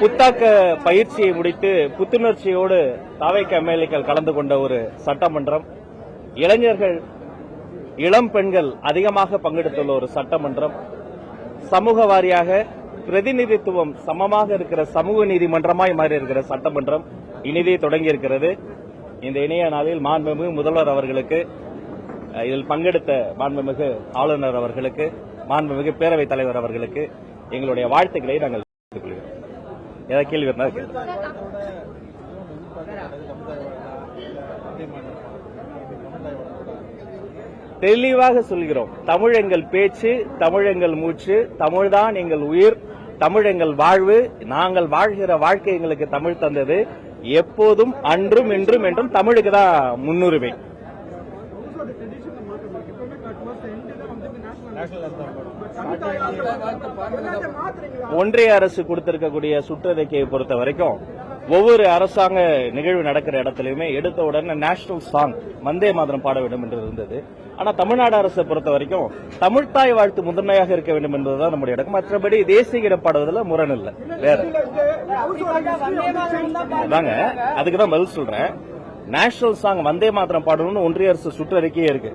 புத்தாக்க பயிற்சியை முடித்து புத்துணர்ச்சியோடு தாவேக எம்எல்ஏக்கள் கலந்து கொண்ட ஒரு சட்டமன்றம், இளைஞர்கள் இளம் பெண்கள் அதிகமாக பங்கெடுத்துள்ள ஒரு சட்டமன்றம், சமூக வாரியாக பிரதிநிதித்துவம் சமமாக இருக்கிற சமூக நீதிமன்றமாய் மாறி இருக்கிற சட்டமன்றம் இனிதே தொடங்கி இருக்கிறது. இந்த இணைய நாளில் மாண்புமிகு முதல்வர் அவர்களுக்கு, இதில் பங்கெடுத்த மாண்புமிகு ஆளுநர் அவர்களுக்கு, மாண்புமிகு பேரவைத் தலைவர் அவர்களுக்கு எங்களுடைய வாழ்த்துக்களை நாங்கள் தெரிவித்துக் கொள்கிறோம். ஏதாவது கேள்வி இருந்தால் தெளிவாக சொல்கிறோம். தமிழ் எங்கள் பேச்சு, தமிழ் எங்கள் மூச்சு, தமிழ்தான் எங்கள் உயிர், தமிழ் எங்கள் வாழ்வு. நாங்கள் வாழ்கிற வாழ்க்கை எங்களுக்கு தமிழ் தந்தது. எப்போதும் அன்றும் இன்றும் என்றும் தமிழுக்கு தான் முன்னுரிமை. ஒன்றிய அரசு கொடுத்திருக்கக்கூடிய சுற்றறிக்கையை பொறுத்த வரைக்கும் ஒவ்வொரு அரசாங்க நிகழ்வு நடக்கிற இடத்திலுமே எடுத்த உடனே நேஷனல் சாங் வந்தே மாதரம் பாட வேண்டும் என்று இருந்தது. ஆனா தமிழ்நாடு அரசை பொறுத்த வரைக்கும் தமிழ்தாய் வாழ்த்து முதன்மையாக இருக்க வேண்டும் என்பதுதான் நம்முடைய இடம். மற்றபடி தேசிய கீதம் பாடுவதில் முரண் இல்லை. வேற தாங்க, அதுக்குதான் பதில் சொல்றேன். நேஷனல் சாங் வந்தே மாதரம் பாடணும்னு ஒன்றிய அரசு சுற்றறிக்கையே இருக்கு.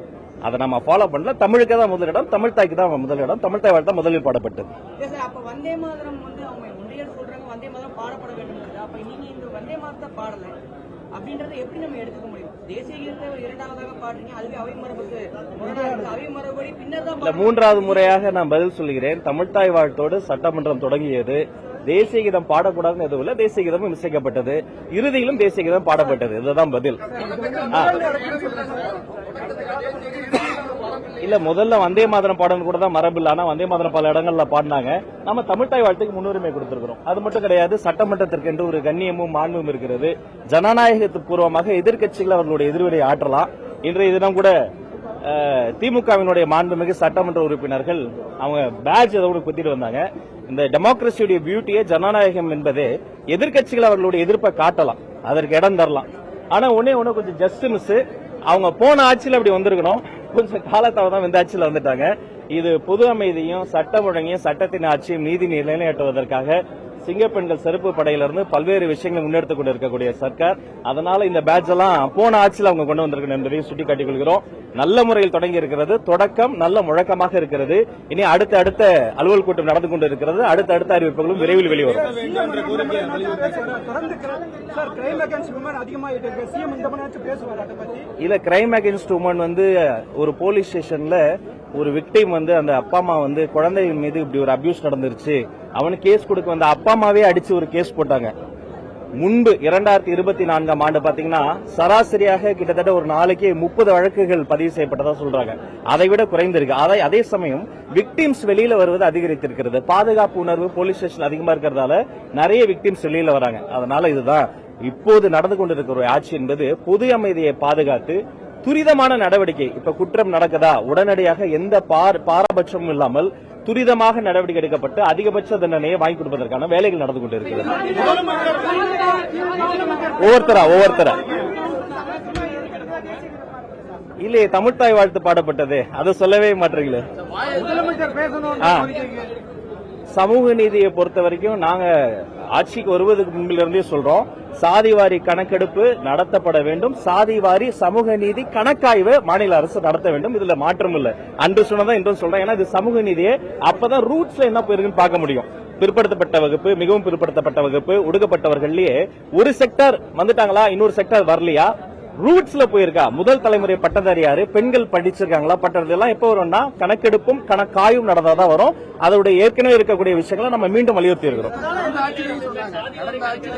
அதை நம்ம ஃபாலோ பண்ணல. தமிழுக்கு தான் முதலிடம், தமிழ் தாய்க்கு தான் முதலிடம், தமிழ் தாய் வாழ்த்து முதலில் பாடப்பட்டது. வந்தே மாதரம் வந்து அவங்க ஒன்றியர் சொல்றாங்க வந்தே மாதரம் பாடப்பட வேண்டும். அப்ப நீங்க இந்த வந்தே மாதத்தை பாடல அப்படின்றத எப்படி நம்ம எடுத்துக்க முடியும்? தேசிய கீதத்தை ஒரு இரண்டாவதாக பாடுறீங்க, அதுவே அவை மரபுக்கு அவை மரபடி பின்னர் தான் மூன்றாவது முறையாக நான் பதில் சொல்கிறேன். தமிழ்தாய் வாழ்த்தோடு சட்டமன்றம் தொடங்கியது. தேசிய கீதம் பாடக்கூடாதுன்னு எதுவும் இல்லை. தேசிய கீதமும் இசைக்கப்பட்டது. இறுதியிலும் தேசிய கீதம் பாடப்பட்டது. இதுதான் பதில். இல்ல, முதல்ல வந்தே மாதரம் பாடணும் கூட தான் மரபு இல்ல. ஆனா வந்தே மாதரம் பல இடங்கள்ல பாடினாங்க. நம்ம தமிழ்தாய் வாழ்த்துக்கு முன்னுரிமை கொடுத்திருக்கிறோம். அது மட்டும் கிடையாது, சட்டமன்றத்திற்கு என்று ஒரு கண்ணியமும் மாண்பும் இருக்கிறது. ஜனநாயகத்து பூர்வமாக எதிர்க்கட்சிகள் அவர்களுடைய எதிர்வினை ஆற்றலாம். இன்றைய தினம் கூட திமுகவினுடைய மாண்புமிகு சட்டமன்ற உறுப்பினர்கள் அவங்க பேட்ஜ் ஏதோ குத்திட்டு வந்தாங்க. இந்த டெமோக்ரஸியுடைய பியூட்டியே ஜனநாயகம் என்பதே எதிர்க்கட்சிகள் அவர்களுடைய எதிர்ப்பை காட்டலாம், அதற்கு இடம் தரலாம். ஆனா ஒன்னே கொஞ்சம் ஜஸ்ட் மிஸ், அவங்க போன ஆட்சியில் அப்படி வந்திருக்கணும். கொஞ்சம் காலத்தாவதான் இந்த ஆட்சியில் வந்துட்டாங்க. இது பொது அமைதியும் சட்டம் ஒழுங்கையும் சட்டத்தின் ஆட்சியும் நீதி நிலைநாட்டுவதற்காக சிங்கப்பெண்கள் செருப்பு படையிலிருந்து பல்வேறு விஷயங்களை முன்னெடுத்துக் கொண்டிருக்கக்கூடிய சர்க்கார். அதனால இந்த பேட்ச் எல்லாம் போன ஆட்சியில் அவங்க கொண்டு வந்திருக்கணும் என்பதையும் சுட்டிக்காட்டிக் கொள்கிறோம். நல்ல முறையில் தொடங்கி இருக்கிறது. தொடக்கம் நல்ல முழக்கமாக இருக்கிறது. இனி அடுத்த அலுவல் கூட்டம் நடந்து கொண்டு இருக்கிறது. அடுத்த அறிவிப்புகளும் விரைவில் வெளிவரும். இல்ல, கிரைம் அகேன்ஸ்ட் உமன் வந்து ஒரு போலீஸ் ஸ்டேஷன்ல ஒரு விக்டிம் வந்து அந்த அப்பா அம்மா வந்து குழந்தைகள் மீது இப்படி ஒரு அபியூஸ் நடந்துருச்சு, அவனுக்கு கேஸ் கொடுக்க வந்த அப்பா அம்மாவே அடிச்சு ஒரு கேஸ் போட்டாங்க. முன்பு 2024ஆம் ஆண்டு பாத்தீங்கன்னா சராசரியாக கிட்டத்தட்ட ஒரு நாளைக்கு 30 வழக்குகள் பதிவு செய்யப்பட்டதா சொல்றாங்க. அதை விட குறைந்திருக்கு. அதே சமயம் விக்டிம்ஸ் வெளியில வருவது அதிகரித்திருக்கிறது. பாதுகாப்பு உணர்வு போலீஸ் ஸ்டேஷன் அதிகமா இருக்கிறதால நிறைய விக்டிம்ஸ் வெளியில வராங்க. அதனால இதுதான் இப்போது நடந்து கொண்டிருக்கிற ஆட்சி என்பது பொது அமைதியை பாதுகாத்து துரிதமான நடவடிக்கை. இப்ப குற்றம் நடக்குதா, உடனடியாக எந்த பாரபட்சமும் இல்லாமல் துரிதமாக நடவடிக்கை எடுக்கப்பட்டு அதிகபட்ச தண்டனையை வாங்கி கொடுப்பதற்கான வேலைகள் நடந்து கொண்டிருக்கிறது. ஒவ்வொருத்தரா இல்லையே, தமிழ்தாய் வாழ்த்து பாடப்பட்டது, அதை சொல்லவே மாட்டீங்களே. சமூக நீதியை பொறுத்த வரைக்கும் நாங்க ஆட்சிக்கு வருவதற்கு முன்பிலிருந்தே சொல்றோம், சாதிவாரி கணக்கெடுப்பு நடத்தப்பட வேண்டும். சாதிவாரி சமூக நீதி கணக்காய்வு மாநில அரசு நடத்த வேண்டும். இதுல மாற்றம் இல்ல. அன்று சொன்னதான் இன்றும் சொல்றேன். ஏன்னா இது சமூக நீதியே, அப்பதான் ரூட்ஸ்ல என்ன போயிருக்குன்னு பார்க்க முடியும். பிற்படுத்தப்பட்ட வகுப்பு, மிகவும் பிற்படுத்தப்பட்ட வகுப்பு, ஒடுக்கப்பட்டவர்கள்லயே ஒரு செக்டர் வந்துட்டாங்களா, இன்னொரு செக்டர் வரலையா, ரூட்ஸ்ல போயிருக்கா, முதல் தலைமுறை பட்டதாரி யாரு, பெண்கள் படிச்சிருக்காங்களா, பட்டது எல்லாம் எப்ப வரும்னா கணக்கெடுப்பும் கணக்காயும் நடந்தாதான் வரும். அதோடைய ஏற்கனவே இருக்கக்கூடிய விஷயங்களை நம்ம மீண்டும் வலியுறுத்தி இருக்கிறோம்.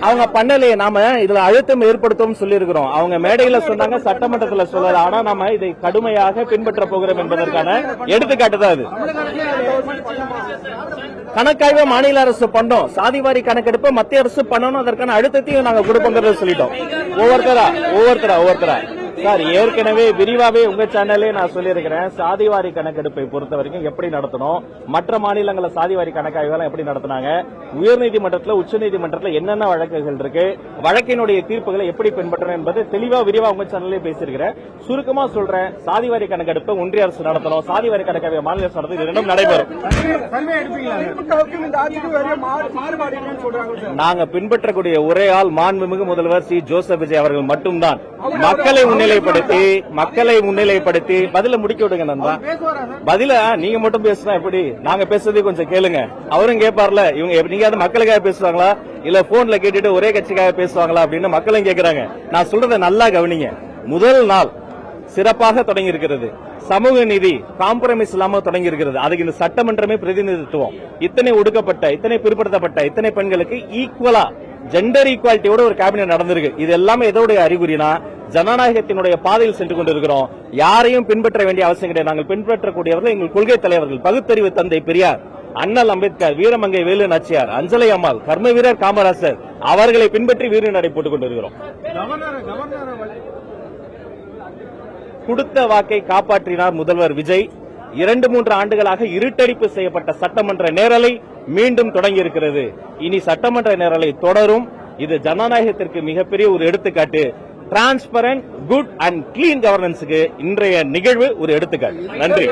அவங்க பண்ணலையே, நாம இதுல அழுத்தம் ஏற்படுத்தும் சொல்லி இருக்கிறோம். அவங்க மேடையில சொன்னாங்க, சட்டமன்றத்தில் சொல்லல. ஆனா நாம இதை கடுமையாக பின்பற்ற போகிறோம் என்பதற்கான எடுத்துக்காட்டு தான் இது. கணக்காய்வை மாநில அரசு பண்ணோம், சாதிவாரி கணக்கெடுப்பு மத்திய அரசு பண்ணணும், அதற்கான அழுத்தத்தையும் நாங்க கொடுப்போங்கிறத சொல்லிட்டோம். ஒவ்வொருத்தரா சார் ஏற்கனவே விரிவாவே உங்க சேனல்லே நான் சொல்லியிருக்கிறேன். சாதிவாரி கணக்கெடுப்பை பொறுத்த வரைக்கும் எப்படி நடத்தணும், மற்ற மாநிலங்களில் சாதிவாரி கணக்காய்வுகள் எப்படி நடத்தினாங்க, உயர்நீதிமன்றத்தில் உச்சநீதிமன்றத்தில் என்னென்ன வழக்குகள் இருக்கு, வழக்கினுடைய தீர்ப்புகளை எப்படி பின்பற்றணும் என்பது தெளிவா விரிவா உங்க சேனல்லே பேசியிருக்கிறேன். சுருக்கமா சொல்றேன், சாதிவாரி கணக்கெடுப்பை ஒன்றிய அரசு நடத்தணும், சாதிவாரி கணக்காய்வு மாநில அரசு நடத்தும், இது இரண்டும் நடைபெறும். நாங்க பின்பற்றக்கூடிய ஒரேயால் மாண்புமிகு முதல்வர் சி ஜோசப் விஜய் அவர்கள் மட்டும்தான். மக்களை முன்னிலைப்படுத்தி பதில முடிக்க விடுங்க நண்பா. பதில நீங்க மட்டும் பேசுனா எப்படி? நாங்க பேசுறதே கொஞ்சம் கேளுங்க. அவரும் கேட்பார்ல, இவங்க நீங்க மக்களுக்காக பேசுவாங்களா இல்ல போன்ல கேட்டுட்டு ஒரே கட்சிக்காக பேசுவாங்களா அப்படின்னு மக்களும் கேட்கிறாங்க. நான் சொல்றதை நல்லா கவனிங்க. முதல் நாள் சிறப்பாக தொடங்கி இருக்கிறது. சமூக நீதி காம்ப்ரமைஸ் இல்லாம தொடங்கி இருக்கிறது. அதுக்கு இந்த சட்டமன்றமே பிரதிநிதித்துவம். இத்தனை ஒடுக்கப்பட்ட, இத்தனை பிற்படுத்தப்பட்ட, இத்தனை பெண்களுக்கு ஈக்குவலா ஜெண்டர் ஈக்குவாலிட்டியோட ஒரு கேபினெட் நடந்திருக்கு. இது எல்லாமே எதோடைய அறிகுறினா ஜனநாயகத்தினுடைய பாதையில் சென்று கொண்டிருக்கிறோம். யாரையும் பின்பற்ற வேண்டிய அவசியம் கிடையாது. நாங்கள் பின்பற்றக்கூடியவர்கள் எங்கள் கொள்கை தலைவர்கள், பகுத்தறிவு தந்தை பெரியார், அண்ணல் அம்பேத்கர், வீரமங்கை வேலு நாச்சியார், அஞ்சலை அம்மாள், கர்ம வீரர் காமராசர் அவர்களை பின்பற்றி வீர நடை போட்டுக் கொண்டிருக்கிறோம். கொடுத்த வாக்கை காப்பாற்றினார் முதல்வர் விஜய். 2-3 ஆண்டுகளாக இருட்டடிப்பு செய்யப்பட்ட சட்டமன்ற நேரலை மீண்டும் தொடங்கி இருக்கிறது. இனி சட்டமன்ற நேரலை தொடரும். இது ஜனநாயகத்திற்கு மிகப்பெரிய ஒரு எடுத்துக்காட்டு. டிரான்ஸ்பரண்ட், குட் அண்ட் கிளீன் கவர்னன்ஸுக்கு இன்றைய நிகழ்வு ஒரு எடுத்துக்காட்டு. நன்றி.